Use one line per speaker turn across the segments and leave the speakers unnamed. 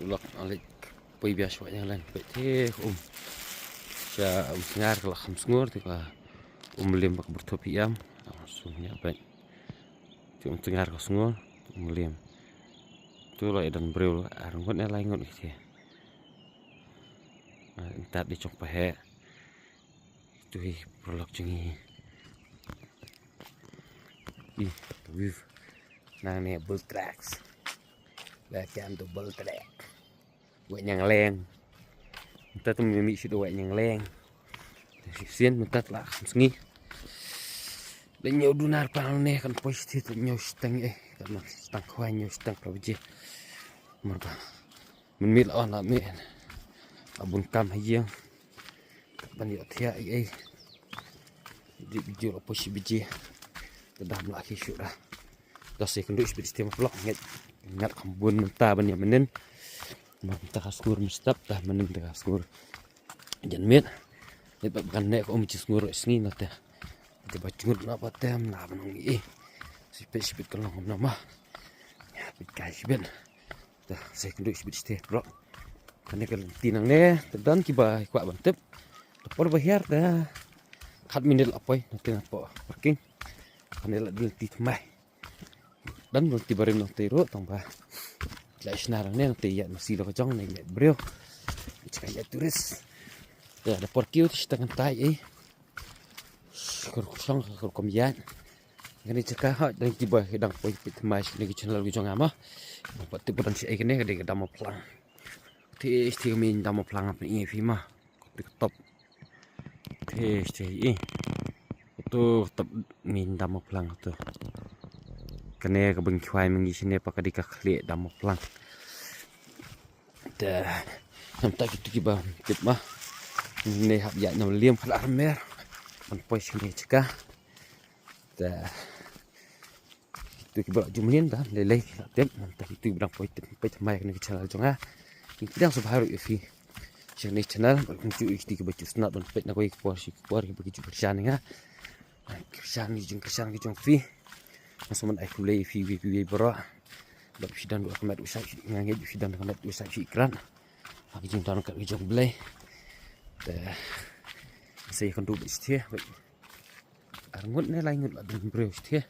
Ulak alik pui bias wa yang lain pete sya ngar kala khams ngur tika lim bak bertopi yam langsungnya baik tium tengar ko sngur lim tu lo edan breu arngon e laingon gitu ya entar di cok pahe tu hi prolog jengi ih with nang ne bull tracks latihan double track buat yang leng kita tuh mimi situ buat yang leng sien mentat lah sengi dan nyaw dunar palne kan positif nyaw stang kan stang khwa nyaw stang kabje marba min on la men abun kam hayang ban yo thia di bijo posi bije tadam la ki syura das ik ndus bit sistem vlog ngat kambun menta ban ya menen menta skur mustap tah menen ta skur jan met net kan nek om ci skur sngi nata de bacungut na patem na banong sipit kan long nama ya bit kai ben ta sek ndus bit sistem vlog kan kan tinang ne tedan kiba kwa bantep por bahar da khat minit apoy nanti apa parking kan la dil tit mai dan nanti barim nanti ro tong ba la isnar ne nanti ya masih lo jong ne bro cika ya turis ya da porkiu ti stangan tai kur kusang kur komian ngani cika ha dan tiba hedang poi pit mai ne ki channel gi jong ama pati budan si ne ga de damo plang ti min damo plang apa ini fima top ti itu top min damo plang tu kene ke bengkwai mengi sini pakai dikakli damo plang dah nampak itu kiba tip mah ini hab ya nam liam khala mer man poi sini cika dah itu kiba jumlin dah lelai tip nampak itu berang poi tip poi mai kene channel jonga kita subharu fi sini channel kuncu ikti kiba chusna don pet na koi por si por kiba kicu kerjaan nga kerjaan gi jong fi Masaman ay kulay fi bro dak sidan do kamat usai ngange sidan kamat usai ikran aki jintan ka jong blay saya kan do bistie arngut ne laingut la dun bro bistie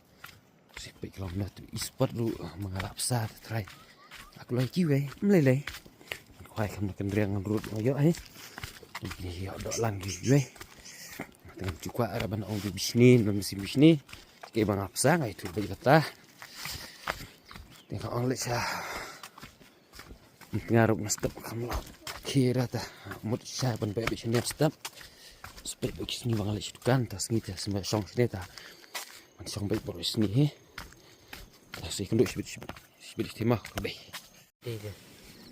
si pe klom na tu ispot lu mangarap sa try aku lagi we mlele kwai kan riang rut yo yo do lang we dengan juga araban ong bisni non si bisni ke bang apsa ngai tu bagi kata tengok orang leca ngaruk nastap kamla kira ta mut saya ban bae bisni nastap sepet bagi sini bang lec kan tas ngi ta semua song sini ta man song baik baru sini he tasik nduk sebit timah ke bae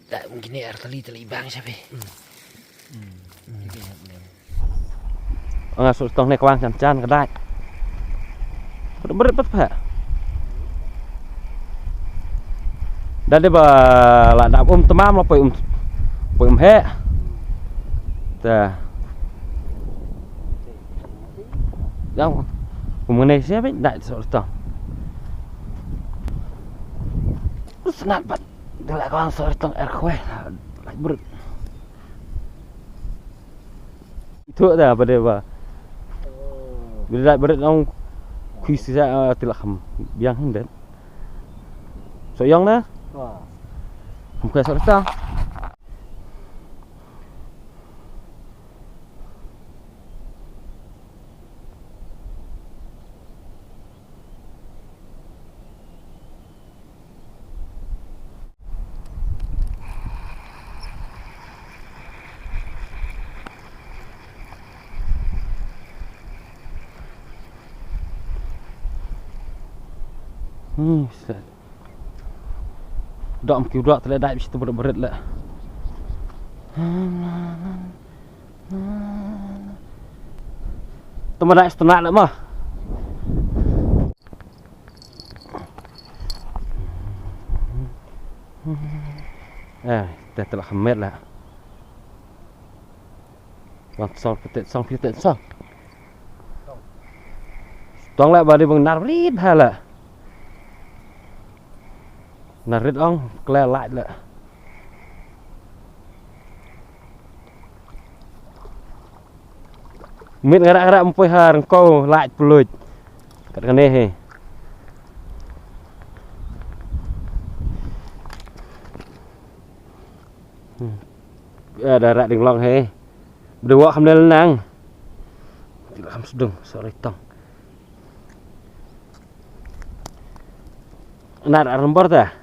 tak mungkin air tali bang siapa ngasuk tong nek wang can-can kedai berat pak dan dia lah nak temam lah poi he dah yang mengenai siapa nak seorang senat pat dia lah kawan seorang air kue lah berat itu dah pada apa berat orang khi ra từ là khẩm biang hình đến sợi yong đó không phải sợi sao dom kiu dok terledak di situ berat-berat lah. Teman nak setenak nak mah. Dah telah kemet lah. Bang sol petet sol. Tong lah balik bang narit halah. Narit ong kle lại là Mit gerak-gerak empoi har kau lak peluit. Kat kene he. Darat ding long he. Berdua kamdel nang. Tidak kam sedung sorry tong. Nar arembor ta?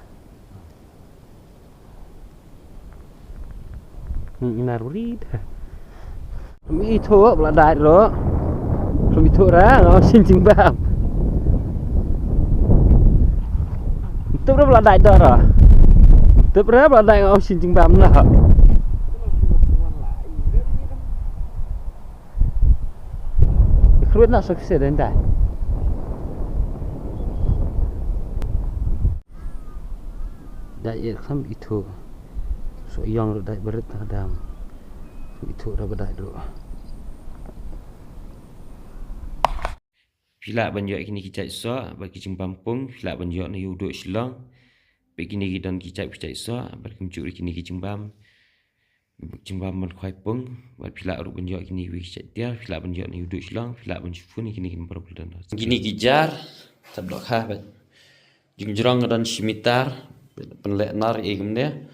Inar urid. Mi thua bla dai lo. Mi thua ra ngau xin ching bam. Tup ra bla dai do ra. Tup ra bla dai ngau xin ching bam na. Kruit nak sukses dan dah. Dah ia kam itu. So yang dah berat kadang. Itu dah berat dulu. Pila banjak kini kicap so bagi Pampung, pila banjak ni uduk Selong. Bagi ni dan kicap so bagi mencuri kini Cimbam. Cimbam man khoi pung, buat pila uruk banjak kini kicap dia, pila banjak ni uduk Selong, pila banjak pun kini berbulan. Gini gijar, tablok ha. Jingjerang dan simitar, penlek nar egem dia.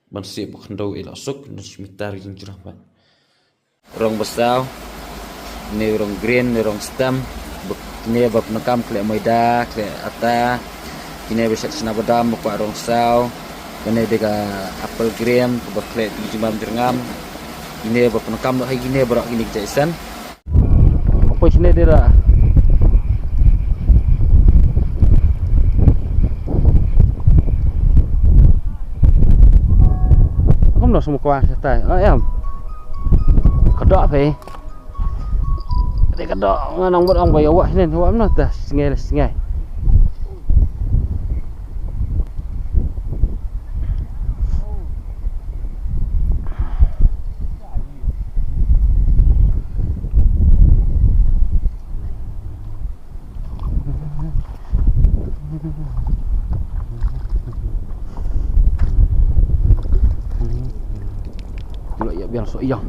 Bersih bukan dau ilasuk dan simitar jingjerang ban. Rong besau, ni rong green, ni rong stem. Ini bab nakam klek moida, klek ata. Ini bisa senabadam buat rong sau. Ini dega apple green, bab klek Cimbam jerngam. Ini bab nakam dah ini berak ini Jason. Apa sini dia dah? Không được một qua tay. Em. Kedok fe. Kedok nang buat orang bayar awak ni, awak mana dah singai. Biar sok yang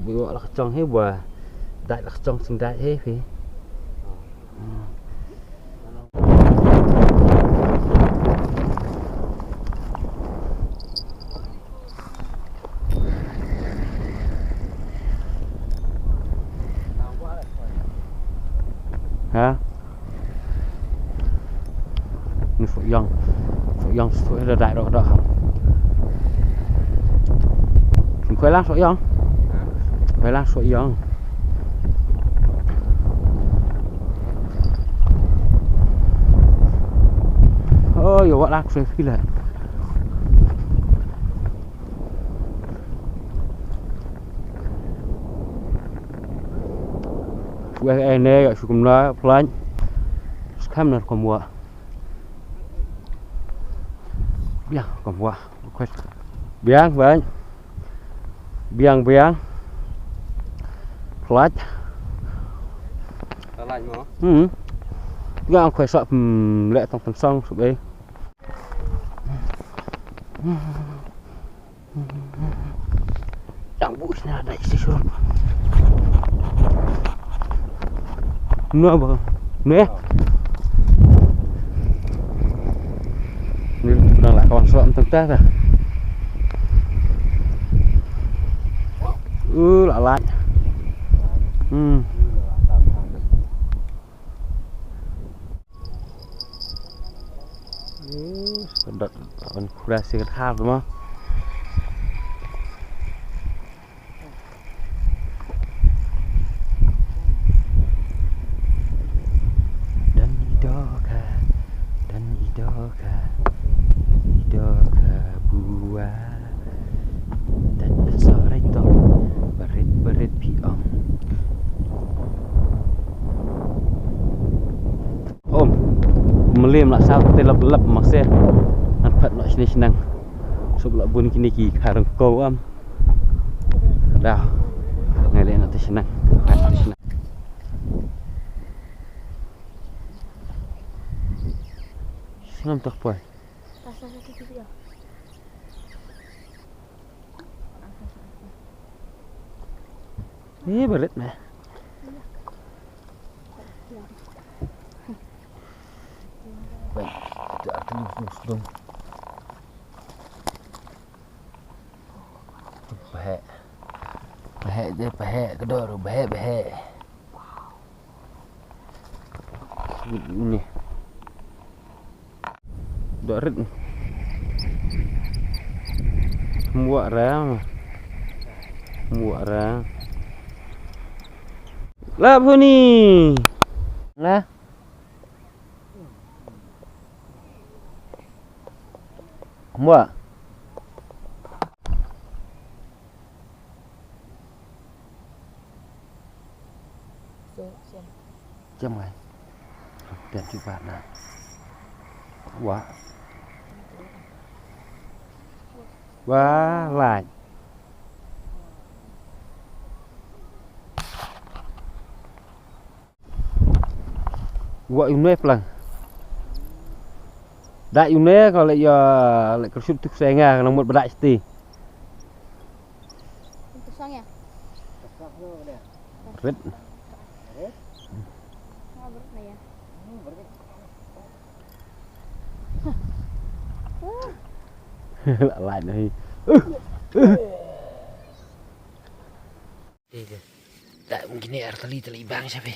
buat lah kacang he buat đại là kacang sing đại he phi hả? Ni phụ yang phụ là đại đó đó không? Chúng quay lang phụ yang, quay lang phụ yang. Oh, yo what lang phụ phi là. Gue ini gak cukup lah pelan. Sekarang nak kamu biang kamu biang bang biang pelan pelan mau gak aku sok lek tong pensong sub ấy chẳng bụi nào đấy xí xuống nữa bờ nữa đang lại còn soạn thực tế rồi lạ lại đợt còn ra xe khác đúng không? Melim lah sao telap-lap maksudnya nampak nak senang sebab bun kini ki karang kau dah ngalih nak senang ngam tak pai.
Rasa sakit gitu ya.
Berat mah. Baik, tidak terus dong. Bahek. Bahek je, bahek kedor, bahek. Ini. Dorit. Muak ra. Lah ni. Lah. Muak. Chăm này. Đẹp chữ bạn nè. Quá. Quá lại. Gọi uống nếp lần. Đại uống nếp còn lại lại có chút thức xe nga nó một đại tí.
Untuk sangnya.
Rất. Lại nữa. Tak mungkin air teli bang siapa?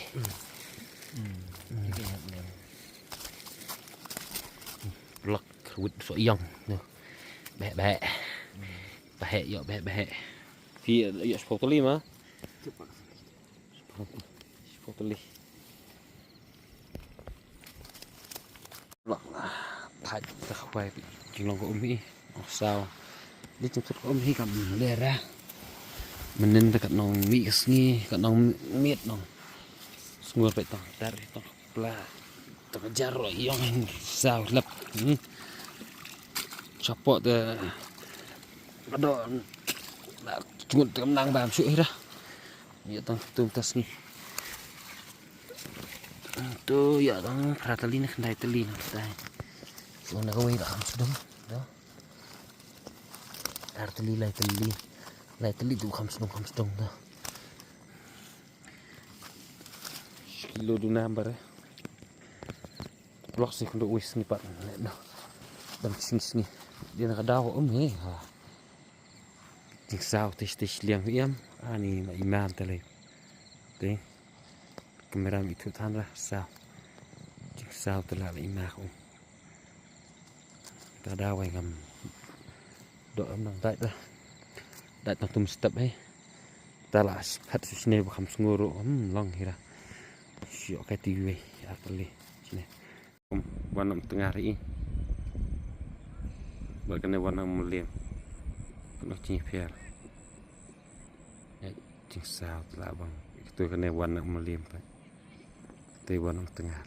Blok kerut so yong. Beh. Beh yo beh. Fi yo sepuluh teli mah. Sepuluh teli. Blok thay ta quay chừng lòng của Mỹ sao đi chụp xuất của Mỹ cầm đề ra mình nên ta cận nòng Mỹ nghi cận nòng miết nòng ngồi vậy tao dari tao pla tao kejar rồi yang sao lep support the ada cuma menang bam suy dah ya tang tuntas ni tu ya tang pratali ni kendai teli nak dai Una kawai dah sudah dah. Arteli lai teli tu kham sedong dah. Kilo du number. Blok sih untuk wis ni pak dah. Dan sini dia nak daw he. Ha. Jing sao tes liang iam ani ma imam tele. Okey. Kamera itu tan lah sao. Jing sao telah imam. Ta đau vậy cầm độ âm bằng tay đó đại tông tum step ấy ta là phát xuất này bằng ngô rộ long hira sio cái tivi apa li sini warna tengah hari bagaimana warna mulia penuh cipir cing sao telah bang itu kena warna mulia pak itu warna tengah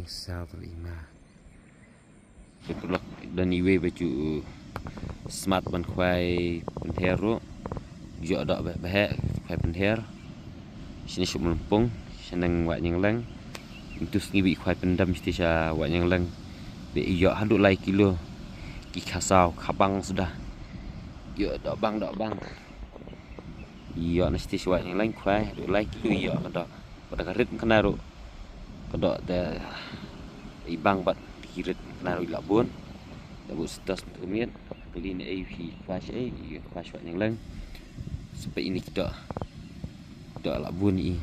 sao terima itulah dan iwe baju smart ban khwai penhero jo dak bahek khwai penher sini sum lempung seneng wak nyang lang itu ngibi khwai pendam mesti sa wak nyang lang be yo handuk lai kilo ki khasau khabang sudah yo dak bang yo mesti wak nyang lang khwai duk lai kilo yo dak pada karit kena ro kedok dah ibang bat kirit naruh labun dapat setas menit beli ni AP flash flash yang lang sampai ini kedok labun ni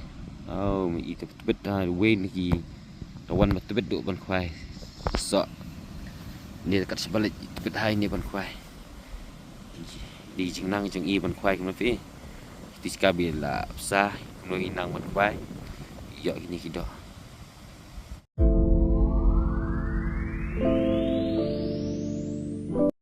oh mi tebet dah wain ni kawan tebet duk ban khwai sok ni dekat sebalik tebet hai ni ban khwai di jengnang jeng i ban khwai kemen fi di skabil la sah kemen inang ban khwai yo ini kedok